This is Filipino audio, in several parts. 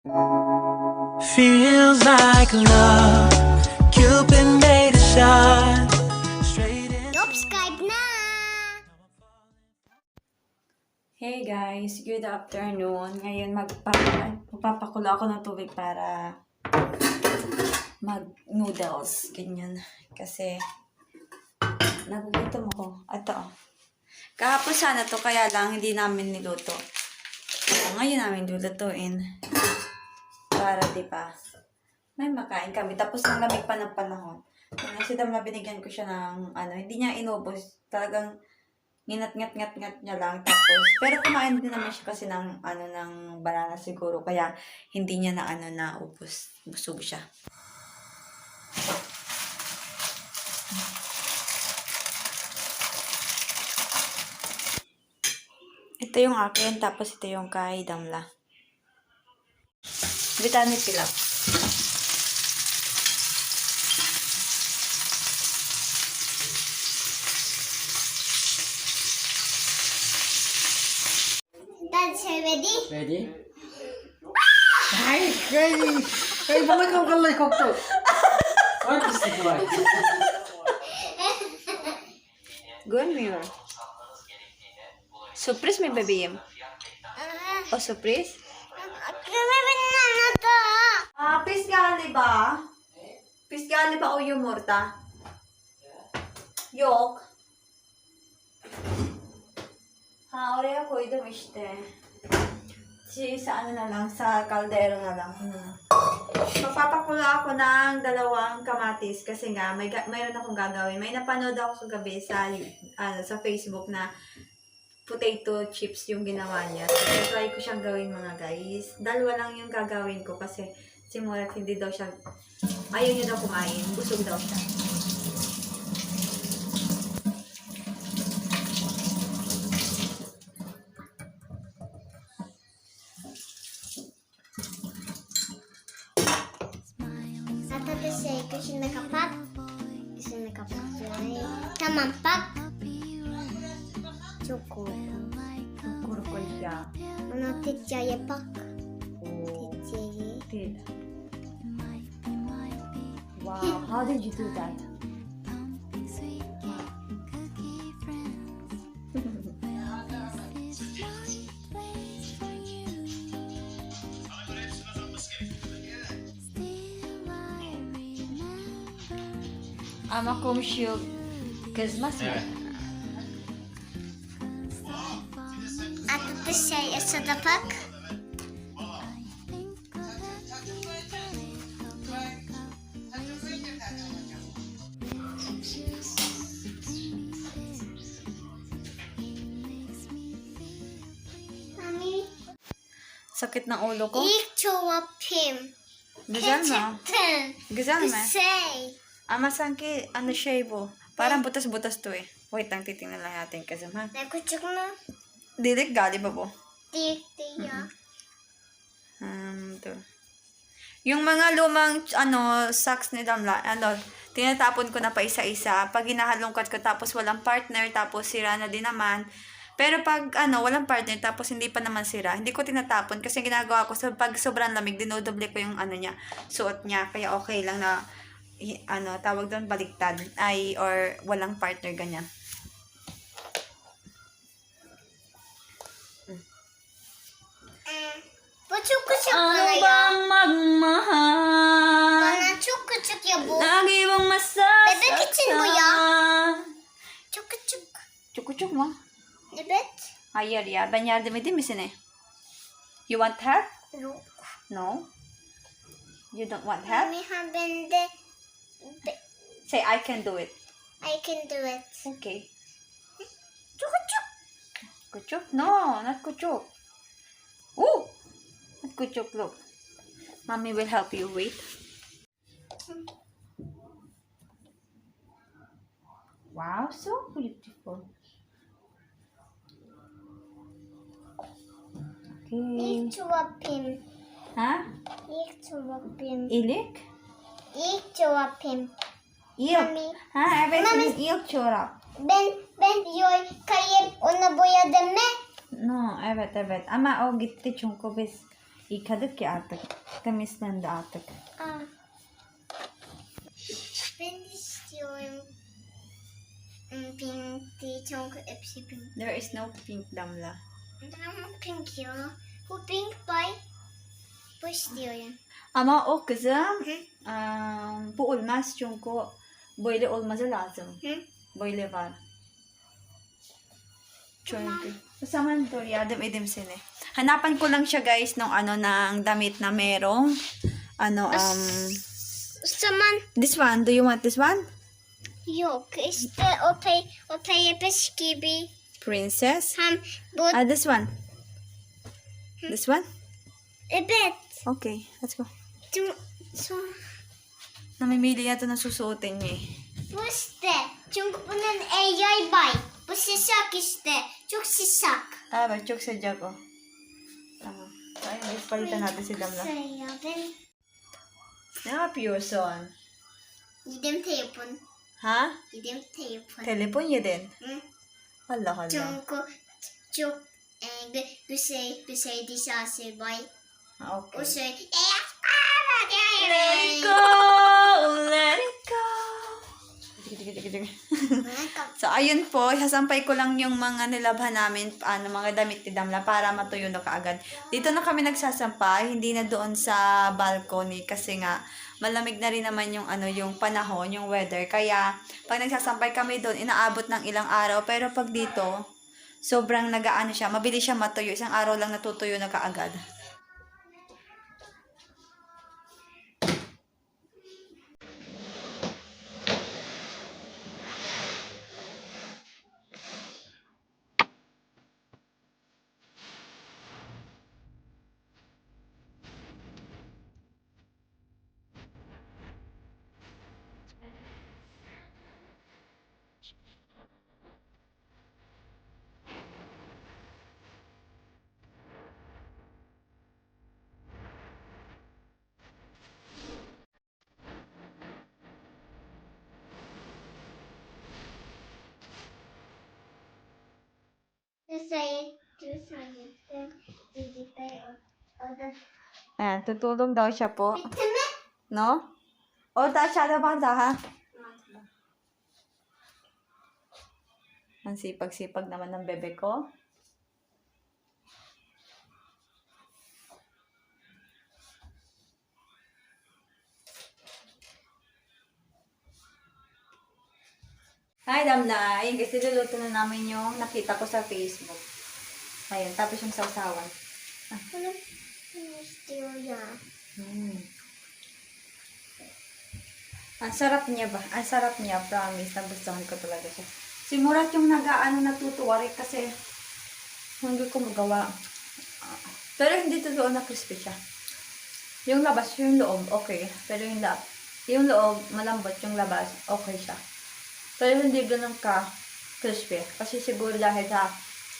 Feels like love. Cupid made a shot. Straight in. Subscribe na! Hey guys, good afternoon. Ngayon magpapakulo ako ng tubig para mag-noodles. Ganyan. Kasi nagugutom ako. Ito. Kahapon sana to, kaya lang hindi namin niluto. So, ngayon namin lulutuin. Para diba, may makain kami. Tapos ang lamig pa ng panahon. Si Dam na binigyan ko siya ng hindi niya inubos. Talagang nginat-ngat-ngat-ngat niya lang. Tapos, pero kumain din naman siya kasi ng, ng banana siguro. Kaya, hindi niya na ubos. Busog siya. Ito yung akin, tapos ito yung kay Damla. Vitamin pilaf. Dad's ready? Ready? Hey, ready. Hey, balik ako kalay ko to. What is it like? Good mirror. Surprise may baby yam. Oh, surprise? Kumibin na to! Pisgali ba? Pisgali ba o yung morta? Yok. Ori ako idumiste. Sa na lang, sa kaldero na lang. Magpapakula ako ng 2 kamatis kasi nga mayroon akong gagawin. May napanood ako kagabi sa Facebook na potato chips yung ginawa niya. So, try ko siyang gawin mga guys. 2 lang yung gagawin ko kasi si Morat hindi daw siya, ayaw niya daw kumain. Busog daw siya. Tapos kasi nakapat. Kasi nakapat yun. Tamampak. Choco. Kurkul siya. Ano titsaya pak? Oh. Titsaya. Did. Wow, how did you do that? Ama komşu kızmaz mı? At tapos siya sa tapak. Mami, Sakit ng ulo ko. ikchowapim. Güzel mi? Güzel mi? Say. Ama sanki şey bu. Parang butas-butas to eh. Wait lang, titingnan lang natin kasi ha. Nakutsuk na. Dilik gali ba po? Tiya. To. Yung mga lumang socks ni Damla, tinatapon ko na pa isa-isa. Pag hinahalongkat ko tapos walang partner, tapos sira na din naman. Pero pag walang partner tapos hindi pa naman sira, hindi ko tinatapon kasi ginagawa ko pag sobrang lamig, dinodoble ko yung niya, suot niya. Kaya okay lang na tawag doon baliktad or walang partner ganyan. Puchuk-kuchuk na Ano yan. bang magmahal? Bana chuk-kuchuk ya bu. Lagi bang masasaktan? Bebe, kitchen mo Chuk-kuchuk. Çuk mu? Evet. Hayır ya, ben yardım edeyim mi sana? You want help? Yok. No. You don't want help? Mami ha bende. Say I can do it. I can do it. Okay. Chuk-kuchuk. Kuchuk? No, not kuchuk. Oh! Not kuchuk, look. Mommy will help you. Wait. Wow, so beautiful. Okay. İlk Ha? çorapım. İlik? İlk çorapım. İlk. Mami. Ha, evet, Mami. senin ilk çorap. Ben kayıp onu boyadım mı? No, evet. Ama o gitti çünkü biz Yıkadık ya artık. Temizlendi artık. Aa. Ben de istiyorum. Pink değil, çünkü hepsi pink. There is no pink, Damla. Ama pink ya. Bu pink bay. Bu istiyorum. Ama o kızım, Hı? bu olmaz çünkü böyle olması lazım. Hı? Böyle var. Çünkü. O zaman dur, yardım edeyim sini. Hanapan ko lang siya guys ng ng damit na merong O zaman this one. Do you want this one? yok. İşte o peyepes gibi. Princess? Hem bu This one. This one? evet. Okay, let's go. So, Namimili yata na susuotin niya eh. bu işte. Çünkü bunun AI bay. Bu sıcak işte. Çok sıcak. Evet, çok sıcak o. Tamam. So, ayun guys, palitan natin si Damla. Saya ben Ne yapıyorsun? yedim telefon. Ha? Yedim telefon. Telefon yedin? Hı? Allah Allah. Çünkü çok güzel dışarısı bay. Okay. O şey Let it go! Let it go! So, ayun po, sasampay ko lang yung mga nilabhan namin, mga damit ni Damla para matuyo na kaagad. Dito na kami nagsasampay, hindi na doon sa balcony kasi nga malamig na rin naman yung yung panahon, yung weather. Kaya pag nagsasampay kami doon, inaabot ng ilang araw. Pero pag dito, sobrang nagaano siya, mabilis siya matuyo. Isang araw lang natutuyo na kaagad. Ayan, tutulong daw siya po. Bitti mi? No? Orada aşağıda var daha. Ang sipag-sipag naman ng bebe ko. Hi, Damna. Ayun, kasi luluto na namin yung nakita ko sa Facebook. Ayun, tapos yung sausawan. Ano istiyor ya? Ang sarap niya ba? Ang sarap niya, promise. Nagustuhan ko talaga siya. Si Murat yung natutuwa rin kasi hindi ko magawa. Pero hindi totoo na crispy siya. Yung labas, yung loob, okay. Pero yung loob, malambot yung labas, okay siya. Pero hindi ganun ka crispy. Kasi siguro dahil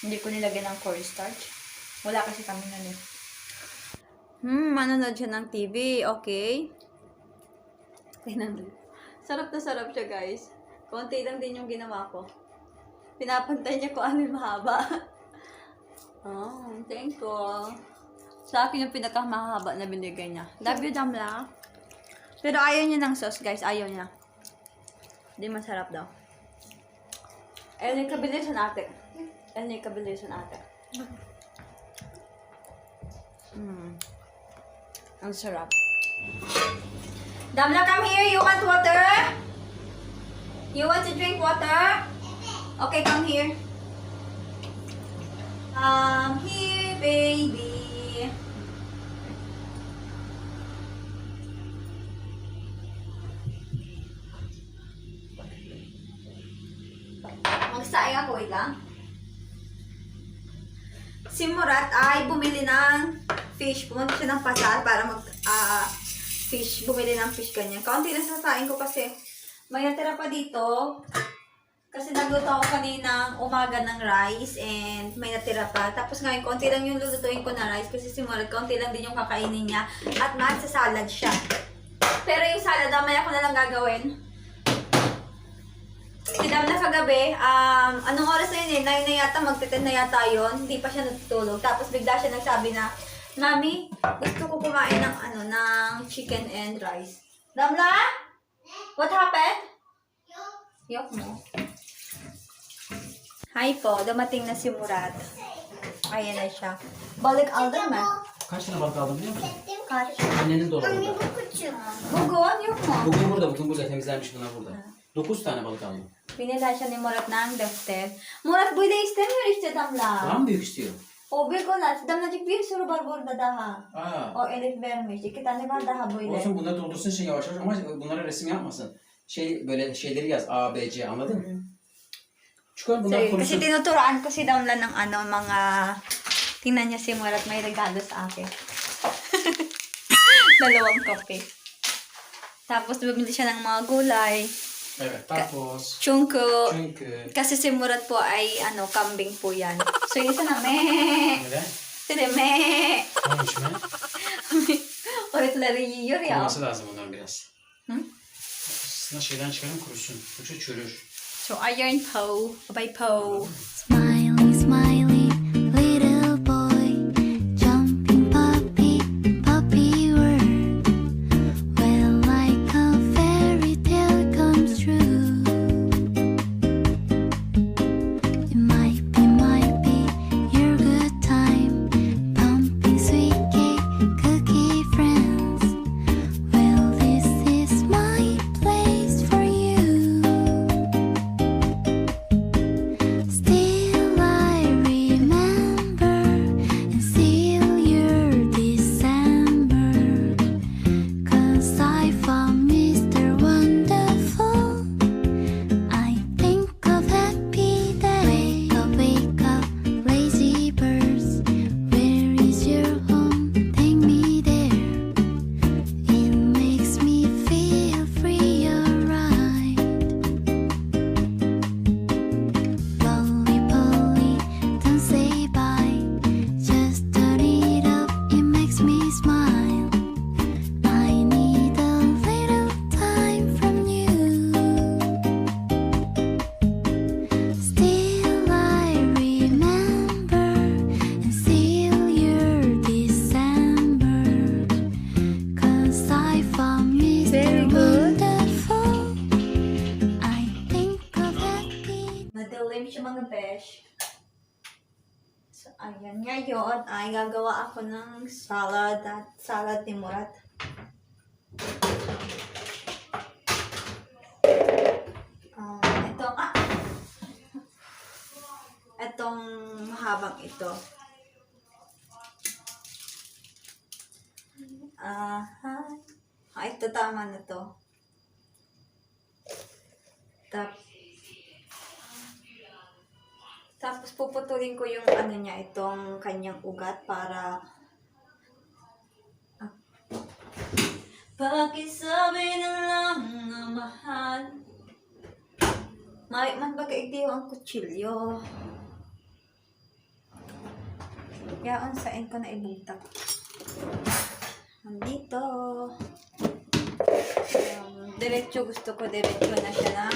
hindi ko nilagyan ng cornstarch. Wala kasi kami nun eh. Manonood siya ng TV, okay. Sarap na sarap siya, guys. Konti lang din yung ginawa ko. Pinapantay niya kung ano yung mahaba. Oh, thank you. Sa akin yung pinakamahaba na binigay niya. Love you, Damla. Pero ayaw niya ng sauce, guys. Ayaw niya. Hindi masarap daw. Ayun yung kabilisan ate. Ayun yung kabilisan ate. Ang sarap. Damla, come here. You want water? You want to drink water? Okay, come here. Come here, baby. Magsaing ako, wait lang. Si Murat ay bumili ng fish. Pumunta siya ng pasar para fish. Bumili ng fish ganyan. Kaunti na sasain ko kasi may natira pa dito. Kasi nagluto ako kaninang umaga ng rice and may natira pa. Tapos ngayon, konti lang yung lulutuin ko na rice kasi si Murat, konti lang din yung kakainin niya. At magsasalad siya. Pero yung salad, mamaya ko na lang gagawin. Sinam na kagabi, anong oras na yun eh? 9 na yata, magte-10 na yata yun. Hindi pa siya natutulog. Tapos bigla siya nagsabi na, Mami, gusto ko kumain ng ng chicken and rice. Damla? What happened? Yok mo. Hi po, dumating na si Murat. Ayan na siya. Balik aldın mı? Kaç tane balık aldın biliyor musun? Kaç? Annenin Anne dolabında. bu küçük. Bugon yok mu? Bugün burada temizlenmiş bunlar burada. 9 tane balık aldım. Binila siya ni Murat ng defter. Murat böyle istemiyor işte Damla. Daha mı büyük istiyor? O büyük olan. Damlacık bir sürü var burada daha. Aa. O Elif vermiş. 2 tane var daha böyle. Olsun bunları doldursun şey yavaş yavaş ama bunlara resim yapmasın. Şey böyle şeyleri yaz A, B, C anladın mı? Çıkar bunlar Kasi konuşsun. tinuturoan ko si Damla ng mga... Tingnan niya si Murat, may regalo sa akin. Dalawang kape. Tapos bumili siya ng mga gulay. Evet tapos. Chunko. Çünkü. Kasi si Murat po ay kambing po yan. So yung isa na meh. Neden? Sine meh. Olmuş mu? Uritleri yiyor ya. Kuruması lazım onların biraz. Hı? Aslında şeyden çıkarın kurusun. Yoksa çürür. So ayun po. Bye po. Smiley, smiley, little boy, jumping puppy, puppy world. Well, like a fairy tale comes true. It might be your good time, pumping sweet cake, cookie friends. Well, this is my place for you. Still I remember and still your December, 'cause I found Mr. Wonderful. I think of happy day. Wake up, lazy birds. Where is your home? Take me there. It makes me feel free, alright. Lolly Polly, don't say bye. Just turn it up, it makes me smile. I need a little time from you. Still I remember and still your December, 'cause I found Very Mr. good. Wonderful. I think of happy. Madilim siya mga besh. So, ayan. Ngayon ay gagawa ako ng salad at salad ni Murat. Itong mahabang ito. Ito tama na to. Tapos puputulin ko yung niya, itong kanyang ugat para pakisabi na lang na mahal. Man bagaigdiyo ang kutsilyo. Kaya unsain ko na ibutak. Nandito. Diretso gusto ko, diretso na siya na.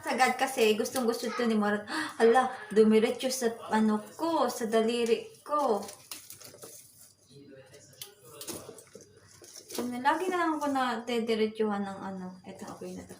Sagad kasi, gustong gusto ito ni Murat. Hala, dumiretso sa ko, sa daliri ko. Lagi na lang ako na diretsuhan ng Ito, okay na to.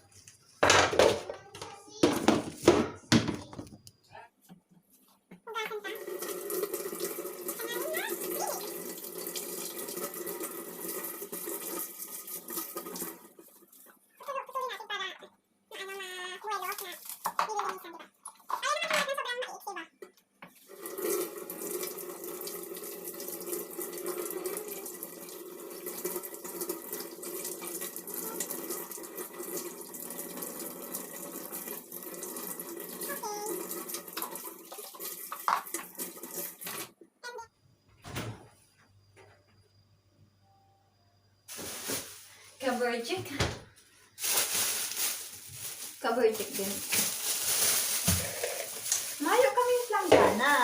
Kaberjik. Kaberjik din. Mayo kami yung planggana.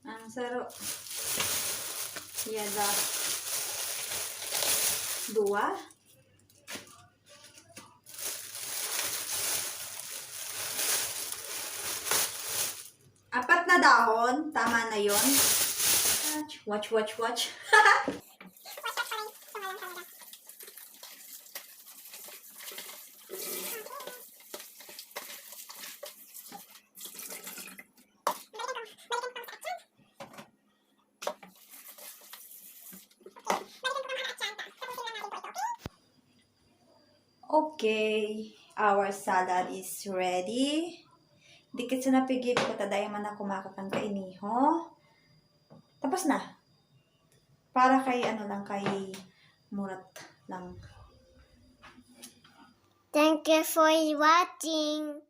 Ang sarap. Yada. Dua. Apat na dahon. Tama na yon. Watch. Okay, our salad is ready. Dikit sa napigit ko taday man ako makakang kainiho. Tapos na. Para kay kay murat lang. Thank you for watching.